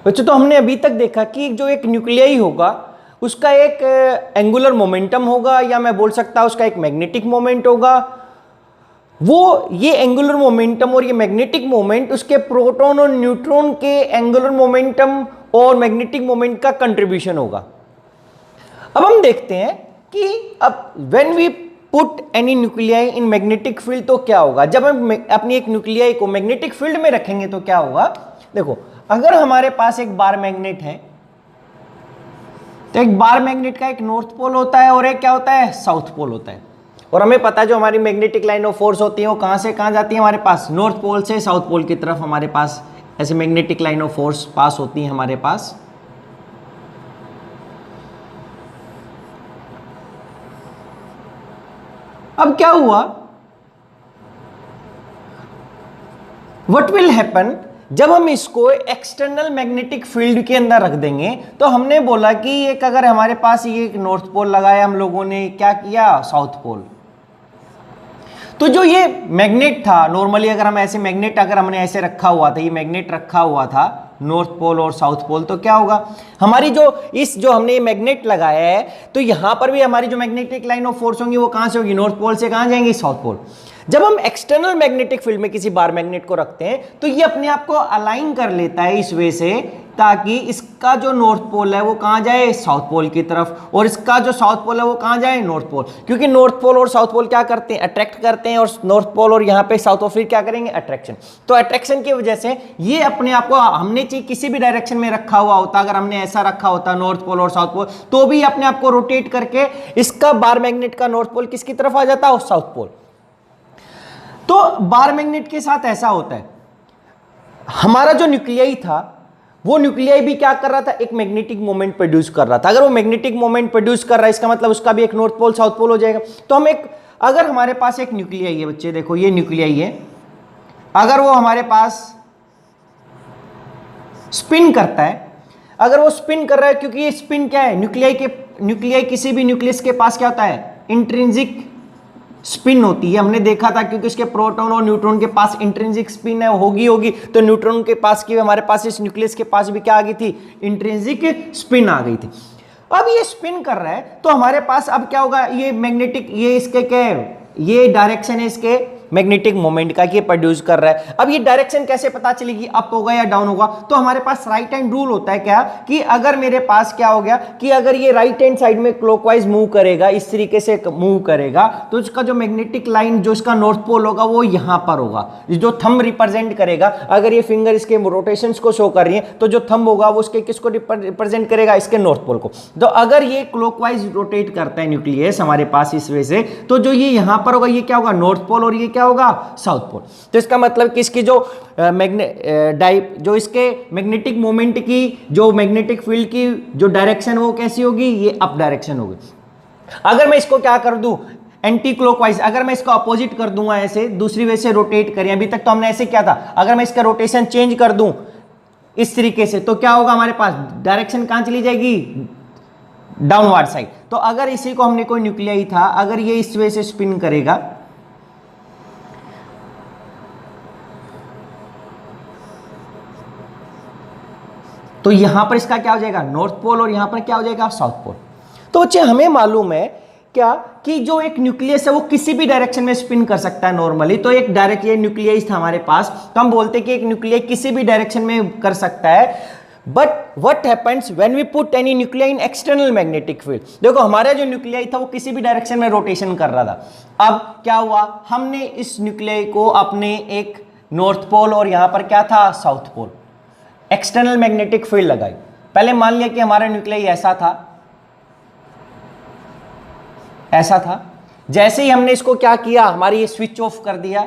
बच्चों तो हमने अभी तक देखा कि जो एक न्यूक्लियाई होगा उसका एक एंगुलर मोमेंटम होगा, या मैं बोल सकता हूं उसका एक मैग्नेटिक मोमेंट होगा। वो ये एंगुलर मोमेंटम और ये मैग्नेटिक मोमेंट उसके प्रोटॉन और न्यूट्रॉन के एंगुलर मोमेंटम और मैग्नेटिक मोमेंट का कंट्रीब्यूशन होगा। अब हम देखते हैं कि अब when we put any nuclei in magnetic field तो क्या होगा। जब हम अपनी एक न्यूक्लियाई को मैग्नेटिक फील्ड में रखेंगे तो क्या होगा। देखो, अगर हमारे पास एक बार मैग्नेट है तो एक बार मैग्नेट का एक नॉर्थ पोल होता है और एक क्या होता है, साउथ पोल होता है। और हमें पता है जो हमारी मैग्नेटिक लाइन ऑफ फोर्स होती है वो कहां से कहां जाती है, हमारे पास नॉर्थ पोल से साउथ पोल की तरफ हमारे पास ऐसे magnetic line of force pass होती है हमारे पास। अब क्या हुआ, व्हाट विल हैपन, जब हम इसको एक्सटर्नल मैग्नेटिक फील्ड के अंदर रख देंगे तो हमने बोला कि एक अगर हमारे पास ये एक नॉर्थ पोल लगाया हम लोगों ने, क्या किया, साउथ पोल। तो जो ये मैग्नेट था, नॉर्मली अगर हम ऐसे मैग्नेट अगर हमने ऐसे रखा हुआ था, ये मैग्नेट रखा हुआ था नॉर्थ पोल और साउथ पोल, तो क्या होगा, हमारी जो हमने ये मैग्नेट लगाया है तो यहां पर भी हमारी जो मैग्नेटिक लाइन ऑफ फोर्स होंगी वो कहां से होगी, नॉर्थ पोल से कहां जाएंगी, साउथ पोल। जब हम एक्सटर्नल मैग्नेटिक फील्ड में किसी बार मैग्नेट को रखते हैं तो ये अपने आप को अलाइन कर लेता है इस वे से, ताकि इसका जो नॉर्थ पोल है वो कहां जाए, साउथ पोल की तरफ, और इसका जो साउथ पोल है वो कहां जाए, नॉर्थ पोल। क्योंकि नॉर्थ पोल और साउथ पोल क्या करते हैं, अट्रैक्ट करते हैं, और नॉर्थ पोल और यहां पे साउथ पोल फिर क्या करेंगे, अट्रैक्शन। तो अट्रैक्शन की वजह से ये अपने आप को, हमने चीज किसी भी डायरेक्शन में रखा हुआ होता, अगर हमने ऐसा रखा होता नॉर्थ पोल और साउथ पोल, तो भी अपने आप को रोटेट करके इसका बार मैग्नेट का नॉर्थ पोल किसकी तरफ आ जाता है, साउथ पोल। तो बार मैग्नेट के साथ ऐसा होता है, हमारा जो न्यूक्लियाई था वो न्यूक्लियाई भी क्या कर रहा था, एक मैग्नेटिक मोमेंट प्रोड्यूस कर रहा था। अगर वो मैग्नेटिक मोमेंट प्रोड्यूस कर रहा है इसका मतलब उसका भी एक नॉर्थ पोल साउथ पोल हो जाएगा। तो हम अगर हमारे पास एक न्यूक्लियाई है, बच्चे देखो ये न्यूक्लियाई है, अगर वो हमारे पास स्पिन करता है, अगर वो स्पिन कर रहा है, क्योंकि ये स्पिन क्या है, न्यूक्लियाई किसी भी न्यूक्लियस के पास क्या होता है, इंट्रिंसिक स्पिन होती है। हमने देखा था क्योंकि इसके प्रोटॉन और न्यूट्रॉन के पास इंट्रिंसिक स्पिन है, होगी तो न्यूट्रॉन के पास की हमारे पास इस न्यूक्लियस के पास भी क्या आ गई थी, इंट्रिंसिक स्पिन आ गई थी। अब ये स्पिन कर रहा है तो हमारे पास अब क्या होगा, ये मैग्नेटिक, ये इसके क्या है, ये डायरेक्शन है इसके मैग्नेटिक मोमेंट का कि ये प्रोड्यूस कर रहा है। अब ये डायरेक्शन कैसे पता चलेगी, अप होगा या डाउन होगा, तो हमारे पास राइट हैंड रूल होता है क्या, कि अगर मेरे पास क्या हो गया कि अगर ये राइट हैंड साइड में क्लॉकवाइज मूव करेगा, इस तरीके से मूव करेगा, तो इसका जो मैग्नेटिक लाइन जो इसका नॉर्थ पोल होगा वो यहां पर होगा, जो थंब रिप्रेजेंट करेगा। अगर ये फिंगर इसके रोटेशंस को शो कर रही है तो जो थंब होगा वो उसके किसको रिप्रेजेंट करेगा, इसके नॉर्थ पोल को। तो अगर ये क्लॉकवाइज रोटेट करता है न्यूक्लियस हमारे पास इस वे से, तो जो ये यहां पर होगा ये क्या होगा, नॉर्थ पोल, और ये क्या होगा, साउथ पोल। तो इसका मतलब कि इसकी जो जो इसके मैग्नेटिक मोमेंट की, जो मैग्नेटिक फील्ड की जो डायरेक्शन वो कैसी होगी, ये अप डायरेक्शन होगी। अगर मैं इसको क्या कर दूं, एंटी क्लॉकवाइज, अगर मैं इसको अपोजिट कर दूंगा, ऐसे दूसरी वे से रोटेट करें, अभी तक तो हमने ऐसे किया था, अगर मैं इसका रोटेशन चेंज कर दूं इस तरीके से, तो क्या होगा, हमारे पास डायरेक्शन कहां चली जाएगी, डाउनवर्ड साइड। तो अगर इसी को हमने कोई न्यूक्लियाई था, अगर ये इस वे से स्पिन करेगा, तो यहां पर इसका क्या हो जाएगा, नॉर्थ पोल, और यहां पर क्या हो जाएगा, साउथ पोल। तो बच्चे हमें मालूम है क्या कि जो एक न्यूक्लियस है वो किसी भी डायरेक्शन में स्पिन कर सकता है नॉर्मली। तो एक डायरेक्ट ये न्यूक्लियस था हमारे पास, तो हम बोलते हैं कि एक न्यूक्लियस किसी भी डायरेक्शन में कर सकता है। But what happens when we put any nuclei in external magnetic field. देखो हमारा जो न्यूक्लियाई था वो किसी भी डायरेक्शन में रोटेशन कर रहा था। अब क्या हुआ, हमने इस न्यूक्लियाई को अपने एक नॉर्थ पोल और यहां पर क्या था, south pole, external magnetic field लगाई। पहले मान लिया कि हमारा न्यूक्लियाई ऐसा था, जैसे ही हमने इसको क्या किया, हमारी ये स्विच ऑफ कर दिया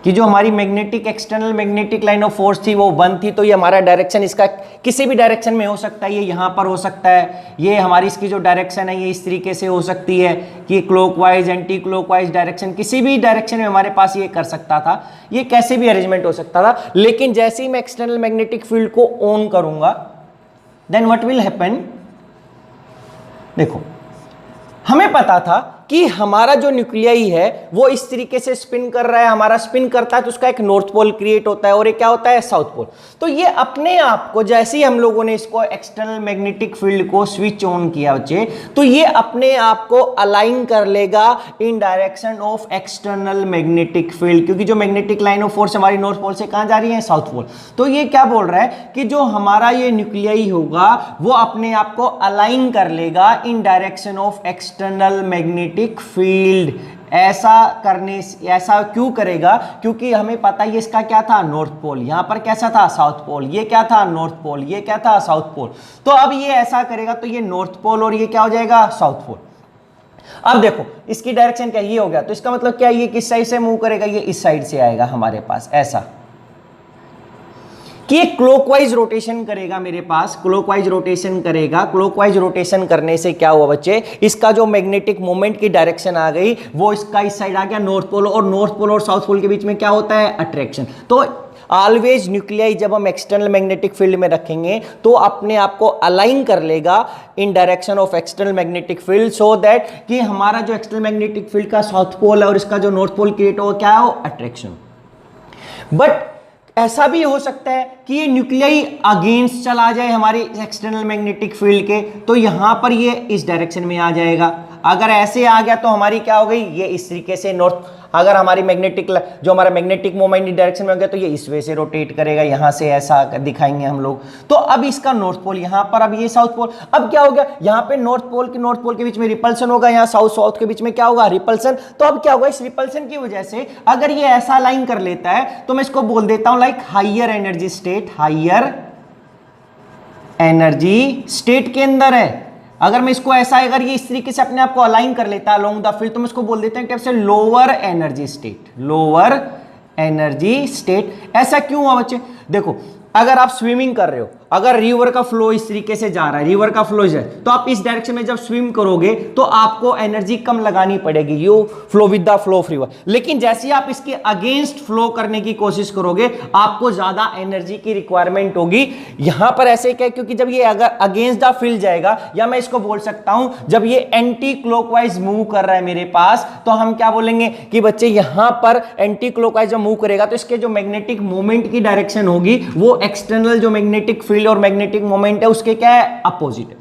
कि जो हमारी magnetic external magnetic line of force थी वो बंद थी, तो ये हमारा डायरेक्शन इसका किसी भी डायरेक्शन में हो सकता है, ये यहां पर हो सकता है, ये हमारी इसकी जो डायरेक्शन है ये इस तरीके से हो सकती है कि क्लॉकवाइज, एंटी क्लॉकवाइज डायरेक्शन, किसी भी डायरेक्शन में हमारे पास ये कर सकता था, ये कैसे भी अरेंजमेंट हो सकता था। लेकिन जैसे ही मैं एक्सटर्नल मैग्नेटिक फील्ड को ऑन करूंगा, देन व्हाट विल हैपन, देखो हमें पता था कि हमारा जो न्यूक्लियाई है वो इस तरीके से स्पिन कर रहा है, हमारा स्पिन करता है तो उसका एक नॉर्थ पोल क्रिएट होता है और एक क्या होता है, साउथ पोल। तो ये अपने आप को जैसे ही हम लोगों ने इसको एक्सटर्नल मैग्नेटिक फील्ड को स्विच ऑन किया बच्चे, तो ये अपने आप को अलाइन कर लेगा इन direction of external magnetic field, क्योंकि जो मैग्नेटिक लाइन ऑफ फोर्स हमारी नॉर्थ पोल से कहां जा रही है, साउथ पोल। तो ये क्या बोल रहा है कि जो हमारा ये न्यूक्लियाई होगा वो अपने आप को अलाइन कर लेगा इन direction of external magnetic field. ऐसा क्यों करेगा, क्योंकि हमें पता है इसका क्या था, नॉर्थ पोल, यहां पर कैसा था, साउथ पोल, ये क्या था, नॉर्थ पोल, ये क्या था, साउथ पोल। तो अब ये ऐसा करेगा तो ये नॉर्थ पोल और ये क्या हो जाएगा, साउथ पोल। अब देखो इसकी डायरेक्शन क्या, ये हो गया, तो इसका मतलब क्या, ये किस साइड से मूव करेगा, ये इस साइड से आएगा हमारे पास, ऐसा कि ये क्लॉकवाइज रोटेशन करेगा मेरे पास, क्लॉकवाइज रोटेशन करेगा। क्लॉकवाइज रोटेशन करने से क्या हुआ बच्चे, इसका जो मैग्नेटिक मोमेंट की डायरेक्शन आ गई वो इसका इस साइड आ गया, नॉर्थ पोल, और नॉर्थ पोल और साउथ पोल के बीच में क्या होता है, अट्रैक्शन। तो ऑलवेज न्यूक्लियाई जब हम एक्सटर्नल मैग्नेटिक फील्ड में रखेंगे तो अपने आप को अलाइन कर लेगा इन direction of external magnetic field, so that कि हमारा जो एक्सटर्नल मैग्नेटिक फील्ड का साउथ पोल है और इसका जो नॉर्थ पोल क्रिएट हो, क्या हो, अट्रैक्शन। बट ऐसा भी हो सकता है कि ये न्यूक्लियाई अगेंस्ट चला जाए हमारी एक्सटर्नल मैग्नेटिक फील्ड के, तो यहां पर ये इस डायरेक्शन में आ जाएगा। अगर ऐसे आ गया तो हमारी क्या हो गई, ये इस तरीके से नॉर्थ, अगर हमारी मैग्नेटिक जो हमारा मैग्नेटिक मोमेंट इस डायरेक्शन में हो गया तो ये इस वे से रोटेट करेगा, यहां से ऐसा दिखाएंगे हम लोग। तो अब इसका नॉर्थ पोल यहां पर, अब ये साउथ पोल, अब क्या हो गया, यहां पे नॉर्थ पोल के बीच में रिपल्सन होगा, यहां साउथ के बीच में क्या होगा, रिपल्सन। तो अब क्या होगा, इस रिपल्सन की वजह से अगर ये ऐसा लाइन कर लेता है तो मैं इसको बोल देता हूं like higher energy state, higher energy state के अंदर है। अगर मैं इसको ऐसा, अगर ये इस तरीके से अपने आप को अलाइन कर लेता है अलोंग द फील्ड, तो मैं इसको बोल देते हैं टाइप से lower energy state, lower energy state. ऐसा क्यों हुआ बच्चे, देखो अगर आप स्विमिंग कर रहे हो, अगर रिवर का फ्लो इस तरीके से जा रहा है, रिवर का फ्लो है, तो आप इस डायरेक्शन में जब स्विम करोगे तो आपको एनर्जी कम लगानी पड़ेगी, you flow with the flow of river. लेकिन जैसे आप इसके अगेंस्ट फ्लो करने की कोशिश करोगे आपको ज्यादा एनर्जी की रिक्वायरमेंट होगी। यहां पर ऐसे क्या, क्योंकि जब ये अगर अगेंस्ट द फील्ड जाएगा, या मैं इसको बोल सकता हूं जब ये एंटी क्लॉकवाइज मूव कर रहा है मेरे पास, तो हम क्या बोलेंगे कि बच्चे यहां पर एंटी क्लॉकवाइज जब मूव करेगा तो इसके जो मैग्नेटिक मोमेंट की डायरेक्शन होगी वो एक्सटर्नल जो मैग्नेटिक फील्ड और मैग्नेटिक मोमेंट है उसके क्या है, अपोजिट है।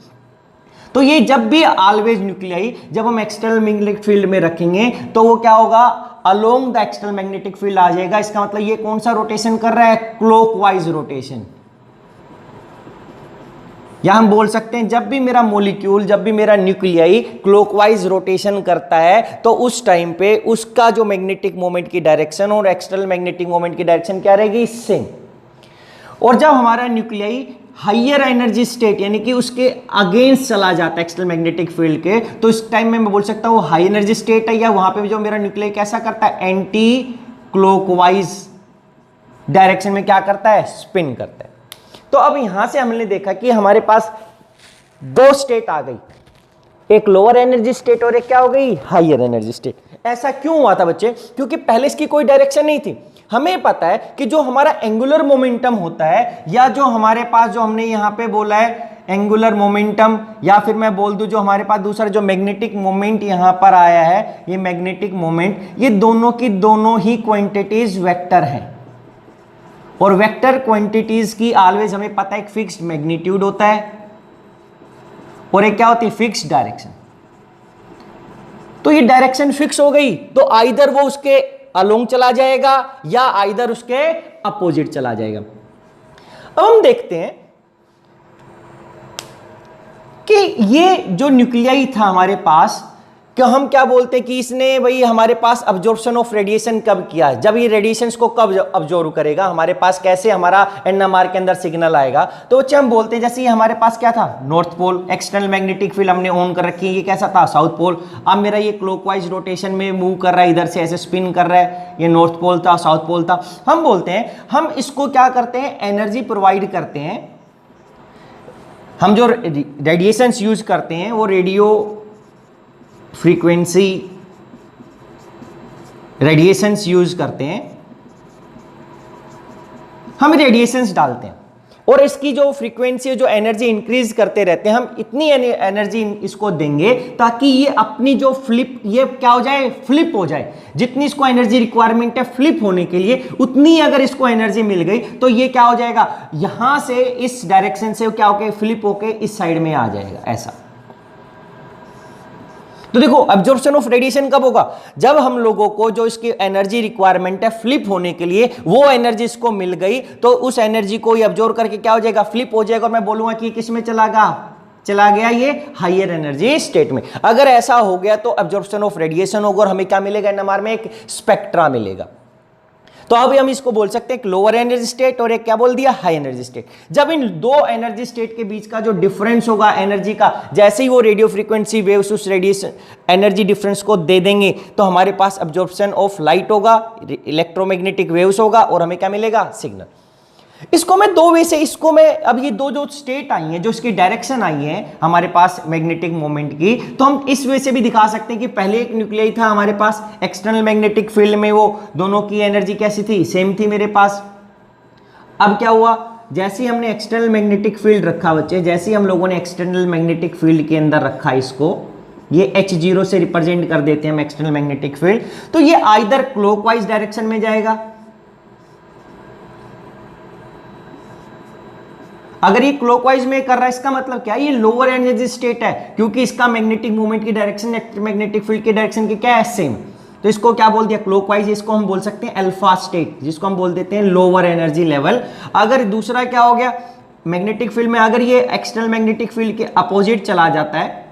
तो ये जब भी ऑलवेज न्यूक्लियाई जब हम एक्सटर्नल मैग्नेटिक फील्ड में रखेंगे तो वो क्या होगा, along the external magnetic field आ जाएगा। इसका मतलब ये कौन सा रोटेशन कर रहा है, क्लॉकवाइज रोटेशन। या हम बोल सकते हैं जब भी मेरा मॉलिक्यूल, जब भी मेरा न्यूक्लियाई क्लॉकवाइज रोटेशन करता है तो उस टाइम पे उसका जो मैग्नेटिक मोमेंट की डायरेक्शन और एक्सटर्नल मैग्नेटिक मोमेंट की डायरेक्शन क्या रहेगी, सेम। और जब हमारा न्यूक्लियाई हाइयर एनर्जी स्टेट यानी कि उसके अगेंस्ट चला जाता है एक्सटर्नल मैग्नेटिक फील्ड के, तो इस टाइम में मैं बोल सकता हूँ हाई एनर्जी स्टेट है, या वहां पे जो मेरा न्यूक्लियाई कैसा करता है, एंटी क्लॉकवाइज डायरेक्शन में क्या करता है, स्पिन करता है। तो अब यहां से हमने देखा कि हमारे पास दो स्टेट आ गई, एक लोअर एनर्जी स्टेट और एक क्या हो गई, हाइयर एनर्जी स्टेट। ऐसा क्यों हुआ था बच्चे, क्योंकि पहले इसकी कोई डायरेक्शन नहीं थी। हमें पता है कि जो हमारा एंगुलर मोमेंटम होता है, या जो हमारे पास जो हमने यहां पे बोला है एंगुलर मोमेंटम, या फिर मैं बोल दूं जो हमारे पास दूसरा जो मैग्नेटिक मोमेंट यहां पर आया है, ये मैग्नेटिक मोमेंट, ये दोनों की दोनों ही क्वांटिटीज वेक्टर हैं। और वेक्टर क्वांटिटीज की ऑलवेज हमें पता है एक फिक्स्ड मैग्नीट्यूड होता है और एक क्या होती है, फिक्स्ड डायरेक्शन। तो ये डायरेक्शन फिक्स हो गई तो आइदर वो उसके अलोंग चला जाएगा या आइदर उसके अपोजिट चला जाएगा। अब हम देखते हैं कि ये जो न्यूक्लियाई था हमारे पास, कि हम क्या बोलते हैं कि इसने भाई हमारे पास अब्जॉर्प्शन ऑफ रेडिएशन कब किया है, जब ये रेडिएशंस को कब अब्जॉर्व करेगा हमारे पास, कैसे हमारा एनएमआर के अंदर सिग्नल आएगा। तो बच्चे हम बोलते हैं जैसे ये हमारे पास क्या था, north pole, external magnetic field हमने ऑन कर रखी है, ये कैसा था, साउथ पोल। अब मेरा ये क्लॉकवाइज रोटेशन में मूव कर रहा है, इधर से ऐसे स्पिन कर रहा है, ये नॉर्थ पोल था, साउथ पोल था। हम बोलते हैं हम इसको क्या करते हैं, एनर्जी प्रोवाइड करते हैं। हम जो रेडिएशंस यूज करते हैं वो रेडियो फ्रीक्वेंसी रेडिएशंस यूज करते हैं, हम रेडिएशंस डालते हैं। और इसकी जो फ्रीक्वेंसी जो एनर्जी इंक्रीज करते रहते हैं, हम इतनी एनर्जी इसको देंगे ताकि ये अपनी जो फ्लिप, ये क्या हो जाए, फ्लिप हो जाए। जितनी इसको एनर्जी रिक्वायरमेंट है फ्लिप होने के लिए, उतनी अगर इसको एनर्जी मिल गई तो ये क्या हो जाएगा, यहां से इस डायरेक्शन से क्या होके फ्लिप होके इस साइड में आ जाएगा, ऐसा। तो देखो अब्जॉर्प्शन ऑफ रेडिएशन कब होगा, जब हम लोगों को जो इसकी एनर्जी रिक्वायरमेंट है फ्लिप होने के लिए, वो एनर्जी इसको मिल गई, तो उस एनर्जी को ये अब्जॉर्ब करके क्या हो जाएगा, फ्लिप हो जाएगा। और मैं बोलूंगा कि किस में चला गया ये हायर एनर्जी स्टेट में। अगर ऐसा हो गया तो अब्जॉर्प्शन ऑफ रेडिएशन होगा और हमें क्या मिलेगा, NMR में एक स्पेक्ट्रा मिलेगा। तो अब हम इसको बोल सकते हैं एक लोअर एनर्जी स्टेट और एक क्या बोल दिया, हाई एनर्जी स्टेट। जब इन दो एनर्जी स्टेट के बीच का जो डिफरेंस होगा एनर्जी का, जैसे ही वो रेडियो फ्रीक्वेंसी वेव्स उस रेडिएशन एनर्जी डिफरेंस को दे देंगे तो हमारे पास अब्जॉर्प्शन ऑफ लाइट होगा, इलेक्ट्रोमैग्नेटिक वेव्स होगा और हमें क्या मिलेगा, सिग्नल। इसको मैं दो वे से, इसको मैं अब ये दो जो स्टेट आई हैं, जो इसकी डायरेक्शन आई है हमारे पास मैग्नेटिक मोमेंट की, तो हम इस वे से भी दिखा सकते हैं कि पहले एक न्यूक्लियाई था हमारे पास, एक्सटर्नल मैग्नेटिक फील्ड में वो दोनों की एनर्जी कैसी थी, सेम थी मेरे पास। अब क्या हुआ, जैसे ही हमने एक्सटर्नल मैग्नेटिक फील्ड रखा बच्चे, जैसे ही हम लोगों ने एक्सटर्नल मैग्नेटिक फील्ड के अंदर रखा इसको, ये H0 से रिप्रेजेंट कर देते हैं हम एक्सटर्नल मैग्नेटिक फील्ड, तो ये आइदर क्लॉकवाइज डायरेक्शन में जाएगा। अगर ये क्लॉकवाइज में कर रहा है, इसका मतलब क्या है, ये लोअर एनर्जी स्टेट है, क्योंकि इसका मैग्नेटिक मोमेंट की डायरेक्शन इलेक्ट्रोमैग्नेटिक फील्ड की डायरेक्शन की क्या है, सेम। तो इसको क्या बोल दिया, क्लॉकवाइज। इसको हम बोल सकते हैं अल्फा स्टेट, जिसको हम बोल देते हैं लोअर एनर्जी लेवल। अगर दूसरा क्या हो गया, मैग्नेटिक फील्ड में अगर ये एक्सटर्नल मैग्नेटिक फील्ड के अपोजिट चला जाता है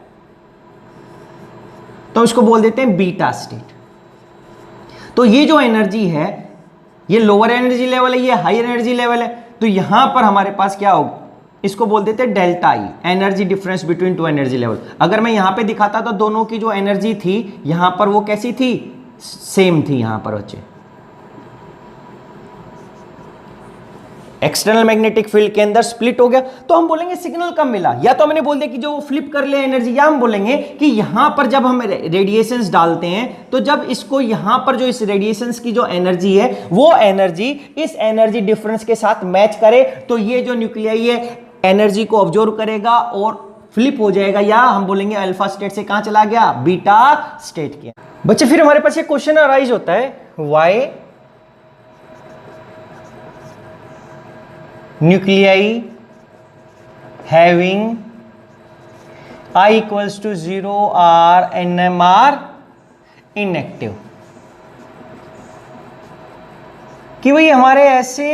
तो इसको बोल देते हैं बीटा स्टेट। तो ये जो एनर्जी है ये लोअर एनर्जी लेवल है, ये हायर एनर्जी लेवल है। तो यहां पर हमारे पास क्या होगा, इसको बोल देते हैं delta E, energy difference between two energy level. अगर मैं यहां पे दिखाता तो दोनों की जो एनर्जी थी यहां पर वो कैसी थी, सेम थी। यहां पर बच्चे एक्सटर्नल मैग्नेटिक फील्ड के अंदर स्प्लिट हो गया, तो हम बोलेंगे सिग्नल कब मिला। या तो मैंने बोल दिया कि जो फ्लिप कर ले एनर्जी, या हम बोलेंगे कि यहां पर जब हम रेडिएशंस डालते हैं तो जब इसको यहां पर जो इस रेडिएशंस की जो एनर्जी है वो एनर्जी इस एनर्जी डिफरेंस के साथ मैच करे, तो ये जो न्यूक्लियाई है एनर्जी को ऑब्जॉर्व करेगा और फ्लिप हो जाएगा, या हम बोलेंगे अल्फा स्टेट से कहां चला गया, बीटा स्टेट किया। बच्चे फिर हमारे पास एक क्वेश्चन अराइज होता है, why nuclei having I equals to 0 are NMR inactive। कि भाई हमारे ऐसे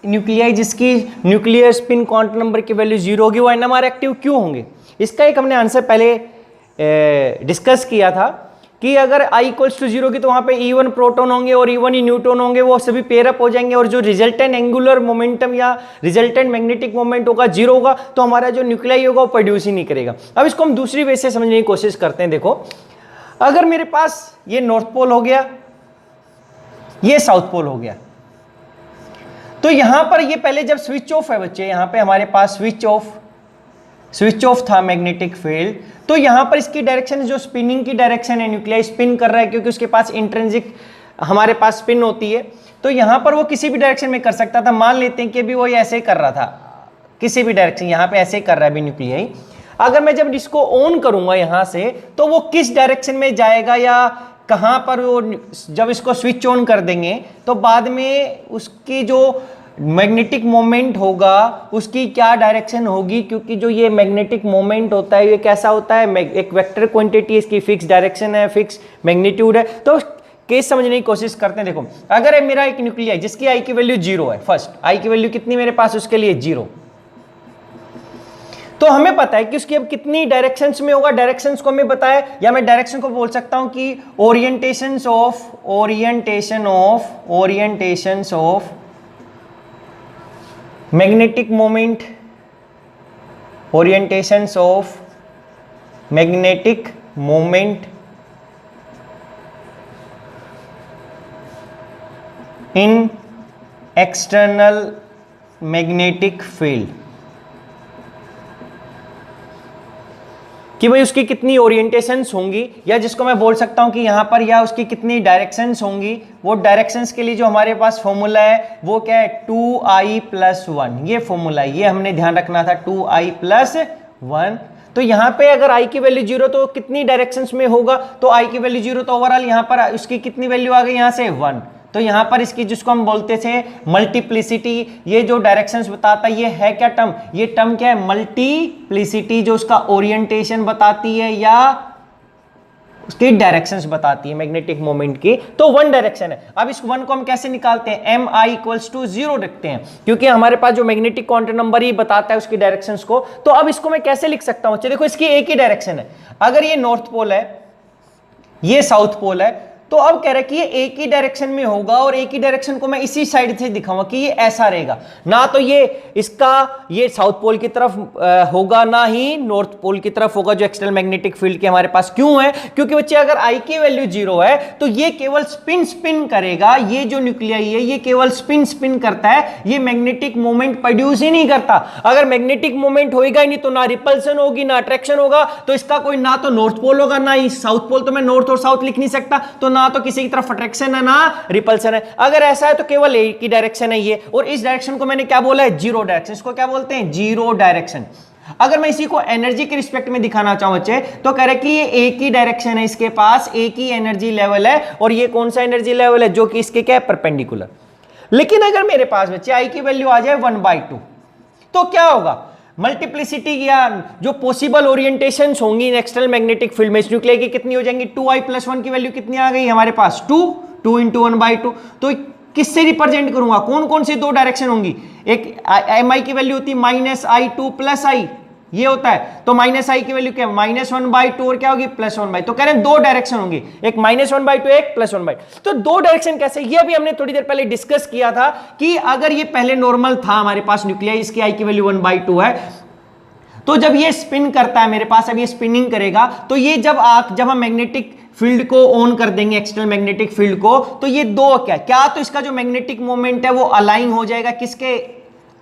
न्यूक्लियाई जिसकी न्यूक्लियर स्पिन क्वांटम नंबर की वैल्यू 0 होगी वो NMR एक्टिव क्यों होंगे। इसका एक हमने आंसर पहले डिस्कस किया था कि अगर I इक्वल्स टू 0 की तो वहां पे E1 प्रोटॉन होंगे और E1 ही न्यूट्रॉन होंगे, वो सभी पेयर अप हो जाएंगे और जो रिजल्टेंट एंगुलर मोमेंटम या रिजल्टेंट मैग्नेटिक मोमेंट होगा 0 होगा, तो हमारा जो न्यूक्लियाई होगा वो प्रोड्यूस ही नहीं करेगा। अब इसको हम दूसरी वे से समझने की कोशिश करते हैं। देखो अगर मेरे पास ये नॉर्थ पोल हो गया, ये साउथ पोल हो गया, तो यहां पर ये पहले जब स्विच ऑफ है बच्चे, यहां पे हमारे पास स्विच ऑफ था मैग्नेटिक फील्ड, तो यहां पर इसकी डायरेक्शन जो स्पिनिंग की डायरेक्शन है, न्यूक्लियाई स्पिन कर रहा है क्योंकि उसके पास इंट्रिंसिक हमारे पास स्पिन होती है, तो यहां पर वो किसी भी डायरेक्शन में कर सकता था। मान लेते हैं कि अभी वो ऐसे ही कर रहा था, किसी भी डायरेक्शन, यहां पे ऐसे ही कर रहा है अभी न्यूक्लियाई। अगर मैं जब इसको ऑन करूंगा यहां से, तो वो किस डायरेक्शन में जाएगा या कहां पर वो, जब इसको स्विच ऑन कर देंगे तो बाद में उसकी जो मैग्नेटिक मोमेंट होगा उसकी क्या डायरेक्शन होगी, क्योंकि जो ये मैग्नेटिक मोमेंट होता है ये कैसा होता है, एक वेक्टर क्वांटिटी, इसकी फिक्स डायरेक्शन है, फिक्स मैग्नीट्यूड है। तो केस समझने की कोशिश करते हैं। देखो अगर मेरा एक न्यूक्लियाई जिसकी आई की वैल्यू 0 है, फर्स्ट आई की वैल्यू कितनी मेरे पास, उसके लिए 0, तो हमें पता है कि उसकी अब कितनी डायरेक्शंस में होगा, डायरेक्शंस को हमें पता है, या मैं डायरेक्शन को बोल सकता हूं कि orientations of magnetic moment, orientations of magnetic moment in external magnetic field. कि भाई उसकी कितनी ओरिएंटेशंस होंगी, या जिसको मैं बोल सकता हूं कि यहां पर या उसकी कितनी डायरेक्शंस होंगी। वो डायरेक्शंस के लिए जो हमारे पास फॉर्मूला है वो क्या है, 2i+1, ये फॉर्मूला है, ये हमने ध्यान रखना था, 2i+1। तो यहाँ पे अगर i की वैल्यू 0 तो कितनी डायरेक्शंस में होगा, तो i की वैल्यू 0 तो ओवरऑल यहाँ पर उसकी कितनी वैल्यू आ गई यहाँ से 1। तो यहाँ पर इसकी जिसको हम बोलते थे मल्टीप्लिसिटी, ये जो डायरेक्शंस बताता है ये है क्या टर्म, ये टर्म क्या है, मल्टीप्लिसिटी, जो उसका ओरिएंटेशन बताती है या उसकी डायरेक्शंस बताती है मैग्नेटिक मोमेंट की। तो वन डायरेक्शन है। अब इस वन को हम कैसे निकालते हैं, mi=0 रखते हैं, क्योंकि हमारे पास जो मैग्नेटिक क्वांटम नंबर ही बताता है उसकी डायरेक्शंस को। तो अब इसको मैं कैसे लिख सकता हूं, चलिए देखो इसकी एक ही डायरेक्शन है, अगर ये नॉर्थ पोल है, ये साउथ पोल है, तो अब कह रहा है कि ये एक ही डायरेक्शन में होगा, और एक ही डायरेक्शन को मैं इसी साइड से दिखाऊंगा कि ये ऐसा रहेगा, ना तो ये इसका ये साउथ पोल की तरफ होगा, ना ही नॉर्थ पोल की तरफ होगा, जो एक्सटर्नल मैग्नेटिक फील्ड के हमारे पास। क्यों है, क्योंकि बच्चे अगर आई की वैल्यू 0 है तो ये केवल स्पिन करेगा, ये जो न्यूक्लियाई है ये केवल स्पिन करता है, ये मैग्नेटिक मोमेंट प्रोड्यूस ही नहीं करता। अगर मैग्नेटिक मोमेंट होगा ही नहीं तो ना रिपल्सन होगी ना अट्रैक्शन होगा, तो इसका कोई ना तो नॉर्थ पोल होगा ना ही साउथ पोल, तो मैं नॉर्थ और साउथ लिख नहीं सकता, तो ना तो किसी की तरफ अट्रैक्शन है ना रिपल्सन है। अगर ऐसा है तो केवल एक ही डायरेक्शन है ये, और इस डायरेक्शन को मैंने क्या बोला है, जीरो डायरेक्शन। इसको क्या बोलते हैं, जीरो डायरेक्शन। अगर मैं इसी को एनर्जी के रिस्पेक्ट में दिखाना चाहूं बच्चे, तो कह रहे कि ये एक ही डायरेक्शन है, इसके पास एक ही एनर्जी लेवल है, और ये कौन सा एनर्जी लेवल है, जो कि इसके क्या है, परपेंडिकुलर। लेकिन अगर मेरे पास बच्चे आई की वैल्यू आ जाए 1/2, तो क्या होगा, मल्टीप्लिसिटी या जो पॉसिबल ओरिएंटेशंस होंगी एक्सटर्नल मैग्नेटिक फील्ड में न्यूक्लियर की कितनी हो जाएंगी, 2i+1 की वैल्यू कितनी आ गई हमारे पास, 2 × 1/2। तो किससे रिप्रेजेंट करूंगा, कौन कौन सी दो डायरेक्शन होंगी, एक mi की वैल्यू होती है -i2 + i, ये होता है, तो -i की वैल्यू क्या है, -1/2, और क्या होगी, +1/2। तो कह रहे हैं दो डायरेक्शन होंगी, एक -1/2 एक +1/2। तो दो डायरेक्शन कैसे, ये भी हमने थोड़ी देर पहले डिस्कस किया था कि अगर ये पहले नॉर्मल था हमारे पास न्यूक्लियाई, इसकी i की वैल्यू 1/2 है, तो जब ये स्पिन करता है मेरे पास, अब ये स्पिनिंग करेगा, तो ये जब हम मैग्नेटिक फील्ड को ऑन कर देंगे, एक्सटर्नल मैग्नेटिक फील्ड को, तो ये दो क्या तो इसका जो मैग्नेटिक मोमेंट है वो अलाइन हो जाएगा किसके,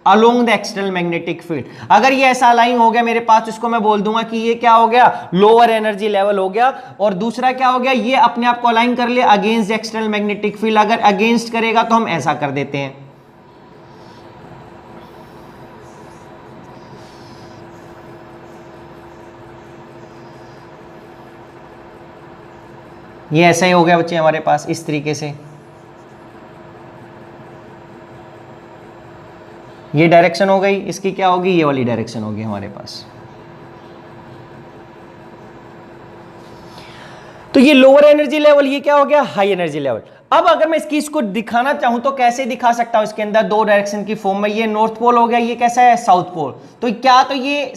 along the external magnetic field. अगर ये ऐसा अलाइन हो गया मेरे पास, तो इसको मैं बोल दूंगा कि ये क्या हो गया, लोअर एनर्जी लेवल हो गया। और दूसरा क्या हो गया, ये अपने आप को अलाइन कर लिया अगेंस्ट एक्सटर्नल मैग्नेटिक फील्ड। अगर अगेंस्ट करेगा तो हम ऐसा कर देते हैं, ये ऐसा ही हो गया बच्चे हमारे पास इस तरीके से। ये डायरेक्शन हो गई, इसकी क्या होगी, ये वाली डायरेक्शन होगी हमारे पास। तो ये लोअर एनर्जी लेवल, ये क्या हो गया, हाई एनर्जी लेवल। अब अगर मैं इसको दिखाना चाहूं तो कैसे दिखा सकता हूं, इसके अंदर दो डायरेक्शन की फॉर्म में, ये नॉर्थ पोल हो गया, ये कैसा है, साउथ पोल। तो क्या, तो ये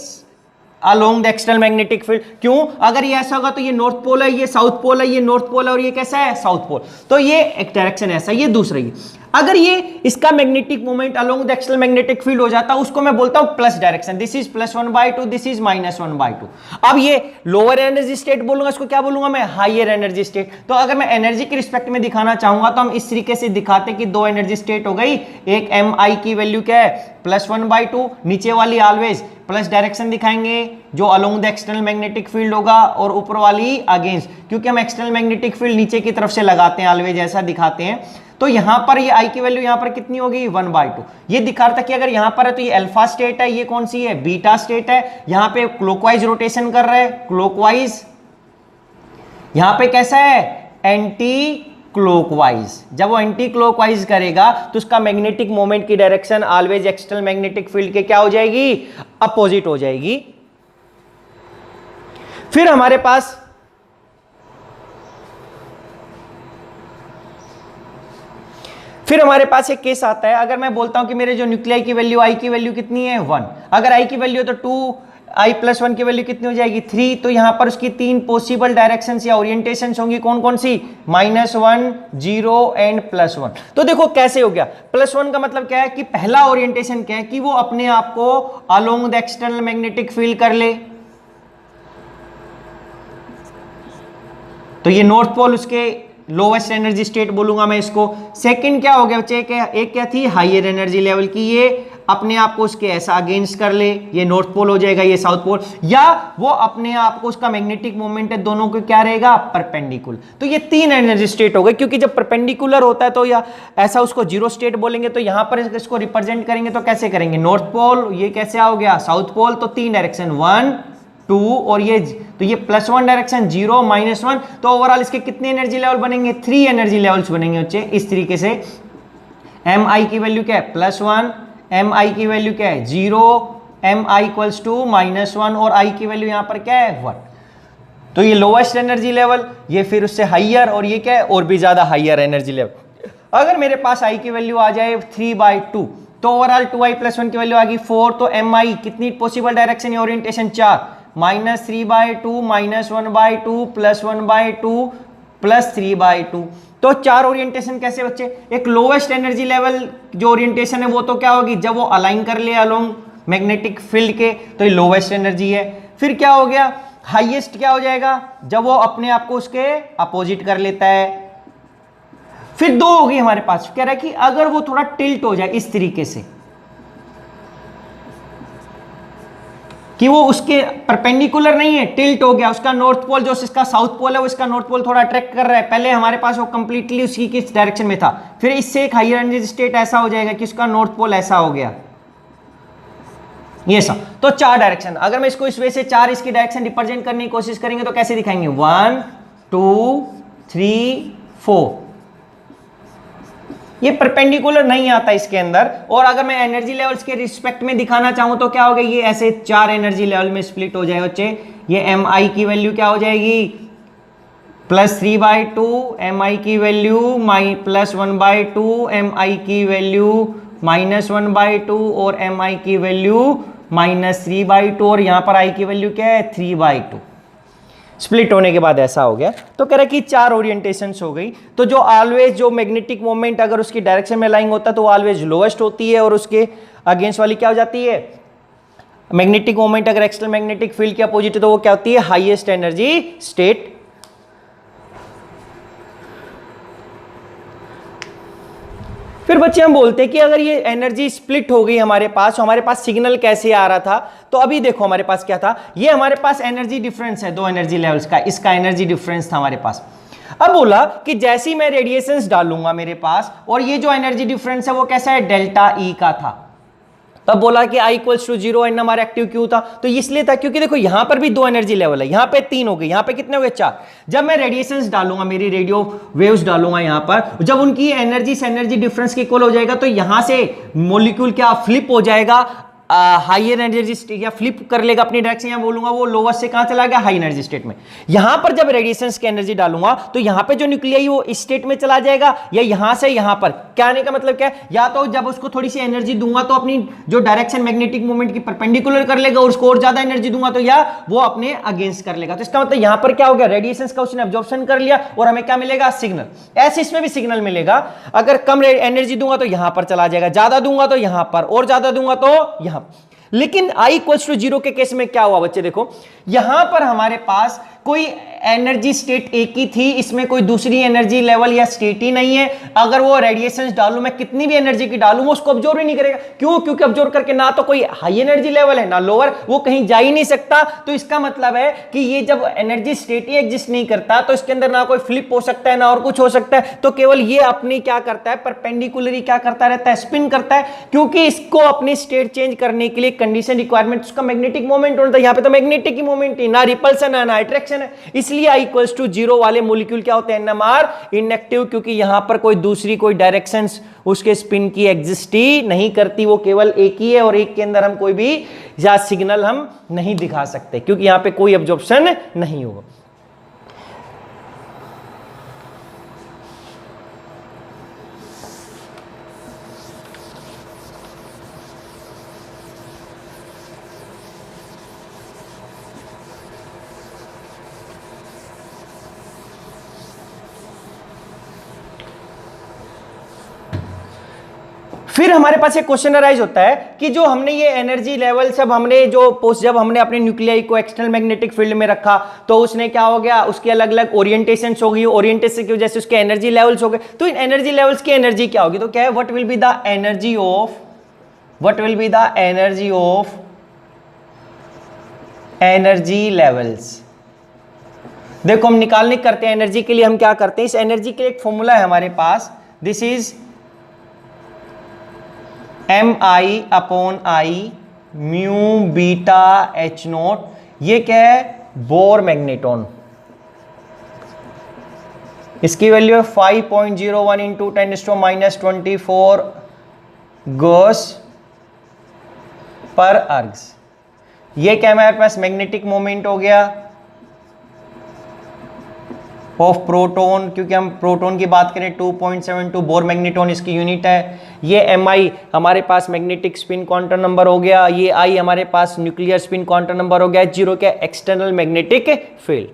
along the external magnetic field. क्यों, अगर ये ऐसा होगा तो ये नॉर्थ पोल है, ये साउथ पोल है, ये नॉर्थ पोल है, और ये कैसा है, साउथ पोल। तो ये एक डायरेक्शन ऐसा, ये दूसरा ही। अगर ये इसका magnetic moment along the external magnetic field हो जाता है, उसको मैं बोलता हूं plus direction, this is +1/2, this is -1/2। अब ये लोअर एनर्जी स्टेट बोलूंगा, इसको क्या बोलूंगा मैं, हायर एनर्जी स्टेट। तो अगर मैं एनर्जी के रिस्पेक्ट में दिखाना चाहूंगा तो हम इस तरीके से दिखाते कि दो एनर्जी स्टेट हो गई, एक mi की वैल्यू क्या है, +1/2, नीचे वाली ऑलवेज प्लस डायरेक्शन दिखाएंगे जो along the external magnetic field होगा, और ऊपर वाली अगेंस्ट, क्योंकि हम एक्सटर्नल मैग्नेटिक फील्ड नीचे की तरफ से लगाते हैं ऑलवेज, ऐसा दिखाते हैं। तो यहां पर ये आई की वैल्यू यहां पर कितनी होगी, 1/2। ये दिखा रहा था कि अगर यहां पर है तो ये अल्फा स्टेट है, ये कौन सी है, बीटा स्टेट है। यहां पे क्लॉकवाइज रोटेशन कर रहा है, क्लॉकवाइज, यहां पे कैसा है, एंटी क्लॉकवाइज। जब वो एंटी क्लॉकवाइज करेगा तो उसका मैग्नेटिक मोमेंट की direction always external magnetic field के क्या हो जाएगी, अपोजिट हो जाएगी। फिर हमारे पास एक केस आता है, अगर मैं बोलता हूं कि मेरे जो न्यूक्लियाई की वैल्यू, आई की वैल्यू कितनी है, 1। अगर आई की वैल्यू तो 2i+1 की वैल्यू कितनी हो जाएगी, 3। तो यहां पर उसकी तीन पॉसिबल डायरेक्शंस या ओरिएंटेशंस होंगी, कौन कौन सी, -1, 0 एंड +1। तो देखो कैसे हो गया, +1 का मतलब क्या है कि पहला ओरिएंटेशन क्या है कि वो अपने आप को along the external magnetic field कर ले, तो ये नॉर्थ पोल उसके लोवेस्ट एनर्जी स्टेट बोलूंगा मैं इसको। सेकंड क्या हो गया बच्चे, एक क्या थी, हायर एनर्जी लेवल की, ये अपने आप को उसके ऐसा अगेंस्ट कर ले, ये नॉर्थ पोल हो जाएगा, ये साउथ पोल, या वो अपने आप को, उसका मैग्नेटिक मोमेंट है दोनों को क्या रहेगा, परपेंडिकुलर। तो ये तीन एनर्जी स्टेट हो गए, क्योंकि जब परपेंडिकुलर होता है तो या ऐसा उसको जीरो स्टेट बोलेंगे, तो यहां पर इसको रिप्रेजेंट करेंगे तो कैसे करेंगे, नॉर्थ पोल, ये कैसे आ गया साउथ पोल, तो तीन डायरेक्शन 1 2 और ये, तो ये +1 डायरेक्शन 0 -1, तो ओवरऑल इसके कितने एनर्जी लेवल बनेंगे, 3 एनर्जी लेवल्स बनेंगे बच्चे इस तरीके से। एम आई की वैल्यू क्या है +1, एम आई की वैल्यू क्या है 0, एम आई इक्वल्स टू -1 और आई की वैल्यू यहां पर क्या है 1। तो ये लोवेस्ट एनर्जी लेवल, ये फिर उससे हाइयर, और ये क्या है और भी ज्यादा हाइयर एनर्जी लेवल। अगर मेरे पास आई की वैल्यू आ जाए 3/2, तो ओवरऑल 2i + 1 की वैल्यू आ गई 4, तो एम आई कितनी पॉसिबल डायरेक्शन या ओरिएंटेशन 4, -3/2 -1/2 +1/2 +3/2। तो 4 ओरिएंटेशन कैसे बच्चे, एक लोवेस्ट एनर्जी लेवल जो ओरिएंटेशन है वो तो क्या होगी, जब वो अलाइन कर ले अलोंग मैग्नेटिक फील्ड के, तो ये लोवेस्ट एनर्जी है। फिर क्या हो गया, हाईएस्ट क्या हो जाएगा, जब वो अपने आप को उसके अपोजिट कर लेता है। फिर 2 होगी हमारे पास, कह रहा है कि अगर वो थोड़ा टिल्ट हो जाए इस तरीके से कि वो उसके परपेंडिकुलर नहीं है, टिल्ट हो गया, उसका नॉर्थ पोल जो इसका साउथ पोल है वो इसका नॉर्थ पोल थोड़ा अट्रैक्ट कर रहा है, पहले हमारे पास वो कंप्लीटली उसकी किस डायरेक्शन में था, फिर इससे एक हायर एनर्जी स्टेट ऐसा हो जाएगा कि उसका नॉर्थ पोल ऐसा हो गया, ये सब। तो 4 डायरेक्शन, अगर मैं इसको इस वे से 4 इसकी डायरेक्शन रिप्रेजेंट करने की कोशिश करेंगे तो कैसे दिखाएंगे, 1 2 3 4, ये परपेंडिकुलर नहीं आता इसके अंदर। और अगर मैं एनर्जी लेवल्स के रिस्पेक्ट में दिखाना चाहूं तो क्या होगा, ये ऐसे 4 एनर्जी लेवल में स्प्लिट हो जाएगा बच्चे। ये एम आई की वैल्यू क्या हो जाएगी +3/2, एम आई की वैल्यू +1/2, एम आई की वैल्यू -1/2 और एम आई की वैल्यू -3/2, और यहां पर आई की वैल्यू क्या है 3/2। स्प्लिट होने के बाद ऐसा हो गया। तो कह रहा है कि 4 ओरिएंटेशंस हो गई। तो जो ऑलवेज जो मैग्नेटिक मोमेंट अगर उसकी डायरेक्शन में लाइंग होता है तो ऑलवेज लोवेस्ट होती है, और उसके अगेंस्ट वाली क्या हो जाती है, मैग्नेटिक मोमेंट अगर एक्सटर्नल मैग्नेटिक फील्ड के अपोजिट है तो वो क्या होती है, हाईएस्ट एनर्जी स्टेट। फिर बच्चे हम बोलते हैं कि अगर ये एनर्जी स्प्लिट हो गई हमारे पास, तो हमारे पास सिग्नल कैसे आ रहा था, तो अभी देखो हमारे पास क्या था, ये हमारे पास एनर्जी डिफरेंस है 2 एनर्जी लेवल्स का, इसका एनर्जी डिफरेंस था हमारे पास। अब बोला कि जैसे ही मैं रेडिएशंस डालूंगा मेरे पास, और ये जो एनर्जी डिफरेंस है वो कैसा है, डेल्टा ई का था। तब बोला कि I = 0 एन हमारा एक्टिव क्यों था, तो इसलिए था क्योंकि देखो यहां पर भी 2 एनर्जी लेवल है, यहां पे 3 हो गए, यहां पे कितने हो गए 4। जब मैं रेडिएशंस डालूंगा, मेरी रेडियो वेव्स डालूंगा यहां पर, जब उनकी एनर्जी डिफरेंस के इक्वल हो जाएगा तो यहां से मॉलिक्यूल क्या फ्लिप हो जाएगा, हाई एनर्जी स्टेट, या फ्लिप कर लेगा अपनी डायरेक्शन, या बोलूंगा वो लोअर से कहां चला गया, हाई एनर्जी स्टेट में। यहां पर जब रेडिएशंस की एनर्जी डालूंगा तो यहां पे जो न्यूक्लियाई वो इस स्टेट में चला जाएगा, या यहां से यहां पर, क्या आने का मतलब क्या है, या तो जब उसको थोड़ी सी एनर्जी दूंगा तो अपनी जो डायरेक्शन मैग्नेटिक मूवमेंट की परपेंडिकुलर कर लेगा, और उसको और ज्यादा एनर्जी दूंगा तो या वो अपने अगेंस्ट कर लेगा। तो इसका मतलब यहां पर क्या हो गया, रेडिएशंस का उसने अब्जॉर्प्शन कर लिया और हमें क्या मिलेगा, सिग्नल। ऐसे इसमें भी सिग्नल मिलेगा, अगर कम एनर्जी दूंगा तो यहां पर चला जाएगा, ज्यादा दूंगा तो यहां पर, और ज्यादा दूंगा तो यहां। लेकिन I = 0 के केस में क्या हुआ बच्चे, देखो यहां पर हमारे पास कोई एनर्जी स्टेट एक ही थी, इसमें कोई दूसरी एनर्जी लेवल या स्टेट ही नहीं है। अगर वो रेडिएशंस डालूं, मैं कितनी भी एनर्जी की डालूं, वो उसको अब्जॉर्ब ही नहीं करेगा। क्यों, क्योंकि अब्जॉर्ब करके ना तो कोई हाई एनर्जी लेवल है ना लोअर, वो कहीं जा ही नहीं सकता। तो इसका मतलब है कि ये जब एनर्जी स्टेट ही एग्जिस्ट नहीं करता तो इसके अंदर ना कोई फ्लिप हो सकता है ना और कुछ हो सकता है, तो केवल ये अपनी क्या करता है, परपेंडिकुलरली क्या करता रहता है, स्पिन करता है। क्योंकि इसको अपनी स्टेट चेंज करने के लिए कंडीशन रिक्वायरमेंट उसका मैग्नेटिक मोमेंट होता है। यहां पे तो मैग्नेटिक ही मोमेंट ही, ना रिपल्सन है ना अट्रैक्शन है, इसलिए I = 0 वाले मॉलिक्यूल क्या होते हैं, NMR इनएक्टिव, क्योंकि यहां पर कोई दूसरी कोई डायरेक्शंस उसके स्पिन की एग्जिस्ट ही नहीं करती, वो केवल एक ही है, और एक के अंदर हम कोई भी या सिग्नल हम नहीं दिखा सकते क्योंकि यहां पे कोई एब्जॉर्प्शन नहीं होगा। फिर हमारे पास एक क्वेश्चन अराइज होता है कि जो हमने ये एनर्जी लेवल जब हमने अपने न्यूक्लियाई को एक्सटर्नल मैग्नेटिक फील्ड में रखा तो उसने क्या हो गया, उसके अलग अलग ओरिएंटेशन हो गई, ओरिएंटेशन की वजह से उसके एनर्जी लेवल्स हो गए। तो इन एनर्जी लेवल्स की एनर्जी क्या होगी, तो क्या है, what will be the energy of what will be the energy of energy levels. देखो हम निकालने करते हैं एनर्जी के लिए, हम क्या करते हैं, इस एनर्जी के लिए एक फॉर्मूला है हमारे पास, this is mi/i mu beta H naught. ये क्या है, बोर मैग्नेटॉन, इसकी वैल्यू है 5.01 इंटू 10⁻⁻24 गॉस पर अर्ग्स। ये क्या हमारे पास मैग्नेटिक मोमेंट हो गया ऑफ प्रोटोन, क्योंकि हम प्रोटोन की बात करें 2.72 बोर मैग्नेटॉन इसकी यूनिट है। ये mi हमारे पास मैग्नेटिक स्पिन क्वांटम नंबर हो गया, ये I हमारे पास न्यूक्लियर स्पिन क्वांटम नंबर हो गया, 0 क्या एक्सटर्नल मैग्नेटिक फील्ड।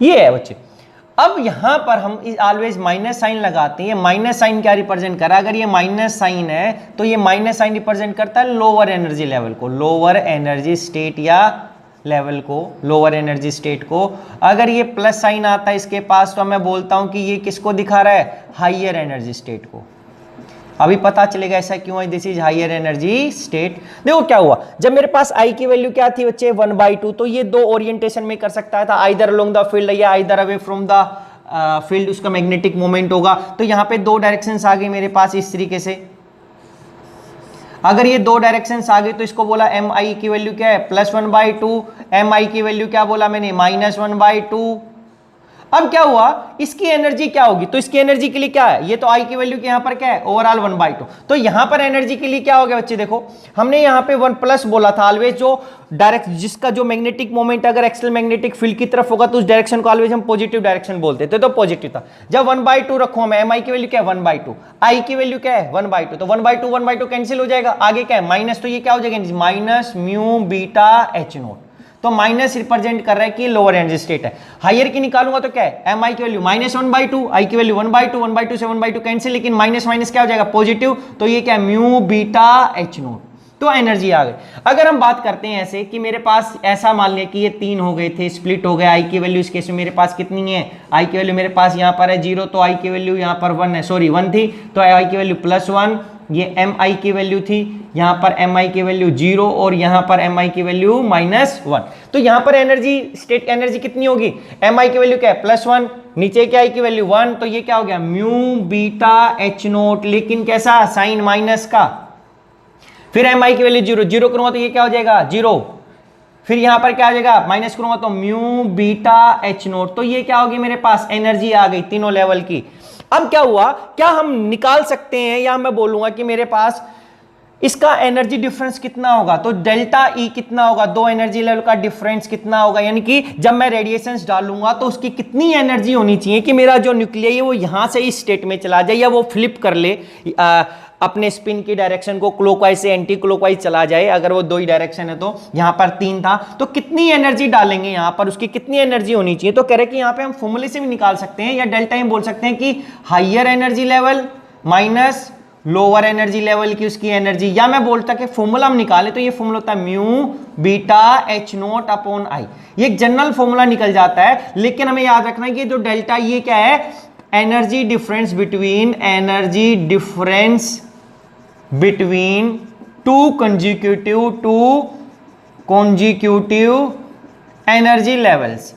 ये है बच्चे। अब यहां पर हम ऑलवेज माइनस साइन लगाते हैं। माइनस साइन क्या रिप्रेजेंट कर रहा है, अगर ये माइनस साइन है तो ये माइनस साइन रिप्रेजेंट करता है लोअर एनर्जी लेवल को, लोअर एनर्जी स्टेट या लेवल को, लोअर एनर्जी स्टेट को। अगर ये प्लस साइन आता है इसके पास तो मैं बोलता हूं कि ये किसको दिखा रहा है, हाइयर एनर्जी स्टेट को। अभी पता चलेगा ऐसा क्यों है, this is higher energy state. देखो क्या हुआ, जब मेरे पास I की वैल्यू क्या थी बच्चे 1/2, तो ये दो ओरिएंटेशन में कर सकता था, आइदर अलोंग द फील्ड या either away from the field, उसका मैग्नेटिक मोमेंट होगा। तो यहां पे दो डायरेक्शंस आ गई मेरे पास इस तरीके से। अगर ये दो डायरेक्शंस आ गई तो इसको बोला mi की वैल्यू क्या है +1/2, mi की वैल्यू क्या बोला मैंने -1/2। अब क्या हुआ, इसकी एनर्जी क्या होगी, तो इसकी एनर्जी के लिए क्या है, ये तो I की वैल्यू के यहां पर क्या है ओवरऑल 1/2। तो यहां पर एनर्जी के लिए क्या हो गया बच्चे, देखो हमने यहां पे 1+ बोला था ऑलवेज, जो डायरेक्ट जिसका जो मैग्नेटिक मोमेंट अगर एक्सटर्नल मैग्नेटिक फील्ड की तरफ होगा तो उस डायरेक्शन को ऑलवेज हम पॉजिटिव डायरेक्शन बोलते थे, तो पॉजिटिव था। जब 1/2 रखो हम, mi की वैल्यू क्या है 1/2, I की वैल्यू क्या है 1/2, तो 1/2 कैंसिल हो जाएगा, आगे क्या है माइनस, तो ये क्या हो जाएगा minus mu beta H note. तो माइनस रिप्रेजेंट कर रहा है कि लोअर एनर्जी स्टेट है। हायर की निकालूंगा तो क्या है mi की वैल्यू -1/2, I की वैल्यू 1/2, 1/2 से 1/2 कैंसिल, लेकिन माइनस माइनस क्या हो जाएगा पॉजिटिव, तो ये क्या है म्यू बीटा एच नोट। तो एनर्जी आ गई। अगर हम बात करते हैं ऐसे कि मेरे पास ऐसा मान लिया कि ये 3 हो गए थे, स्प्लिट हो गए, I की वैल्यू इस केस में मेरे पास कितनी है, I की वैल्यू मेरे पास यहाँ पर है 0, तो I की वैल्यू यहाँ पर 1 है, सॉरी 1 थी, तो I की वैल्यू +1, ये mi की वैल्यू थी, यहाँ पर mi की वैल्यू 0 और यहाँ पर mi की वैल्यू -1। तो यहाँ पर एनर्जी स्टेट एनर्जी कितनी होगी, mi की वैल्यू क्या है +1, नीचे क्या I की वैल्यू 1, तो ये क्या हो गया म्यू बीटा एच नोट, लेकिन कैसा साइन माइनस का। फिर mi की वैल्यू 0, 0 करूंगा तो ये क्या हो जाएगा 0, फिर यहां पर क्या आ जाएगा माइनस करूंगा तो म्यू बीटा एच नोट। तो ये क्या होगी मेरे पास एनर्जी आ गई तीनों लेवल की। अब क्या हुआ, क्या हम निकाल सकते हैं, या मैं बोलूंगा कि मेरे पास इसका एनर्जी डिफरेंस कितना होगा, तो डेल्टा E कितना होगा, दो एनर्जी लेवल का डिफरेंस कितना होगा, यानी कि जब मैं रेडिएशंस डालूंगा तो उसकी कितनी एनर्जी होनी चाहिए कि मेरा जो न्यूक्लियस है वो यहां से इस स्टेट में चला जाए, या वो फ्लिप कर ले अपने स्पिन की डायरेक्शन को क्लॉकवाइज से एंटी क्लॉकवाइज चला जाए। अगर वो दो ही डायरेक्शन है तो यहां पर 3 था, तो कितनी एनर्जी डालेंगे यहां पर, उसकी कितनी एनर्जी होनी चाहिए। तो कह रहे कि यहां पे हम फॉर्मूले से भी निकाल सकते हैं, या डेल्टा ही बोल सकते हैं कि higher energy level minus lower energy level की उसकी एनर्जी, या मैं बोलता कि फॉर्मूला हम निकालें तो ये फॉर्मूला होता है mu beta H naught upon I. ये एक जनरल फॉर्मूला निकल जाता है, लेकिन हमें याद रखना है कि जो डेल्टा ये क्या है, energy difference between two consecutive energy levels,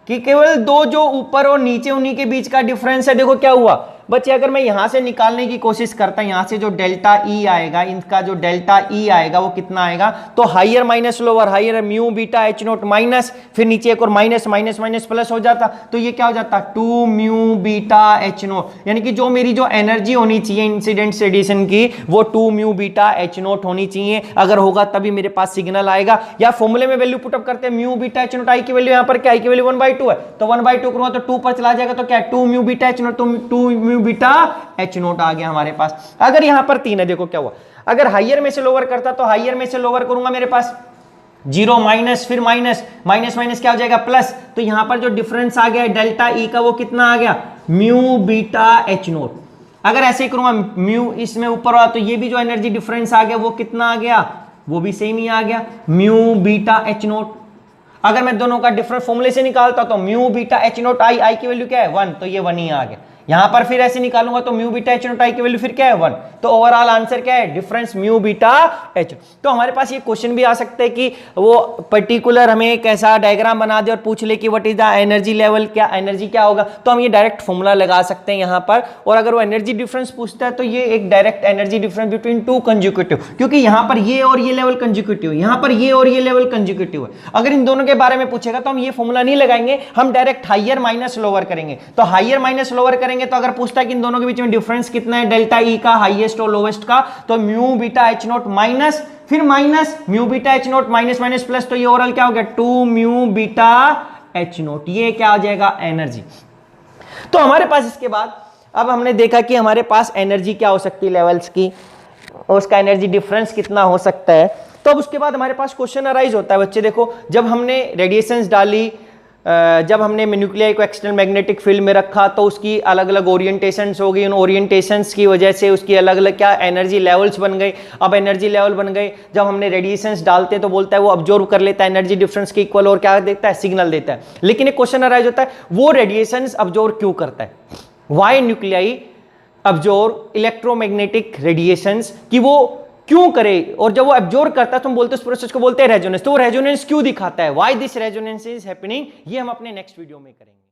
कि केवल दो जो ऊपर और नीचे उन्हीं के बीच का डिफरेंस है। देखो क्या हुआ बच्चे, अगर मैं यहां से निकालने की कोशिश करता हूं, यहां से जो डेल्टा E आएगा, इनका जो डेल्टा E आएगा वो कितना आएगा, तो higher minus lower, higher mu beta H note minus, फिर नीचे एक और माइनस माइनस माइनस प्लस हो जाता, तो ये क्या हो जाता 2 म्यू बीटा एच नोट, यानी कि जो मेरी जो एनर्जी होनी चाहिए इंसिडेंट रेडिएशन की वो 2 म्यू बीटा एच नोट होनी चाहिए। अगर होगा तभी मेरे पास सिग्नल आएगा। या फॉर्मूले में वैल्यू पुटअप करते हैं म्यू बीटा एच नोट, आई की वैल्यू यहाँ पर क्या, आई की वैल्यू 1/2 है, तो 1/2 करूंगा तो 2 पर चला जाएगा, तो क्या 2 म्यू बीटा एच नोट, तो 2 म्यू बीटा एच नोट आ गया हमारे पास। अगर यहां पर 3 है, देखो क्या हुआ, अगर हाइयर में से लोअर करता तो हाइयर में से लोअर करूंगा मेरे पास 0 माइनस, फिर माइनस माइनस माइनस क्या हो जाएगा प्लस, तो यहां पर जो डिफरेंस आ गया डेल्टा E का वो कितना आ गया म्यू बीटा एच नोट। अगर ऐसे ही करूंगा म्यू इसमें ऊपर हुआ तो ये भी जो एनर्जी डिफरेंस आ गया वो कितना आ गया, वो भी सेम ही आ गया म्यू बीटा एच नोट। अगर मैं दोनों का डिफरेंट फॉर्मूले से निकालता तो म्यू बीटा एच नोट आई की वैल्यू क्या है 1, तो ये 1 ही आ गया। यहां पर फिर ऐसे निकालूंगा तो mu beta H not I की वैल्यू फिर क्या है 1। तो ओवरऑल आंसर क्या है, डिफरेंस म्यू बीटा एच। तो हमारे पास ये क्वेश्चन भी आ सकते हैं कि वो पर्टिकुलर हमें एक ऐसा डायग्राम बना दे और पूछ ले कि what is the energy level, क्या एनर्जी क्या होगा, तो हम ये डायरेक्ट फॉर्मूला लगा सकते हैं यहां पर। और अगर वो एनर्जी डिफरेंस पूछता है तो ये एक direct energy difference between two consecutive, क्योंकि यहां पर ये और ये लेवल कंजिक्यूटिव, यहां पर ये और ये लेवल कंजिक्यूटिव है। अगर इन दोनों के बारे में पूछेगा तो हम ये फॉर्मूला नहीं लगाएंगे, हम डायरेक्ट हाइयर माइनस लोअर करेंगे। तो हाइयर माइनस लोअर करेंगे तो अगर पूछता है कि इन दोनों के बीच में डिफरेंस कितना है डेल्टा ई का, हाईएस्ट और लोवेस्ट का, तो mu beta H naught minus फिर minus mu beta H naught minus minus plus, तो ये ओवरऑल क्या हो गया 2 म्यू बीटा एच नॉट, ये क्या आ जाएगा एनर्जी। तो हमारे पास इसके बाद अब हमने देखा कि हमारे पास एनर्जी क्या हो सकती है लेवल्स की, और उसका एनर्जी डिफरेंस कितना हो सकता है। तो अब उसके बाद हमारे पास क्वेश्चन अराइज होता है बच्चे, देखो जब हमने रेडिएशंस डाली, जब हमने न्यूक्लियाई को एक्सटर्नल मैग्नेटिक फील्ड में रखा तो उसकी अलग अलग ओरिएंटेशंस हो गई, उन ओरिएंटेशंस की वजह से उसकी अलग अलग क्या एनर्जी लेवल्स बन गए। अब एनर्जी लेवल बन गए, जब हमने रेडिएशंस डालते तो बोलता है वो अब्जॉर्ब कर लेता है एनर्जी डिफरेंस के इक्वल, और क्या देता है सिग्नल देता है। लेकिन एक क्वेश्चन अराइज होता है वो रेडिएशंस अब्जॉर्ब क्यों करता है, why nuclei absorb electromagnetic radiations, कि वो क्यों करे, और जब वो एब्जॉर्ब करता है तो हम बोलते हैं उस प्रोसेस को बोलते हैं रेजोनेंस। तो वो रेजोनेंस क्यों दिखाता है, why this resonance is happening, ये हम अपने नेक्स्ट वीडियो में करेंगे।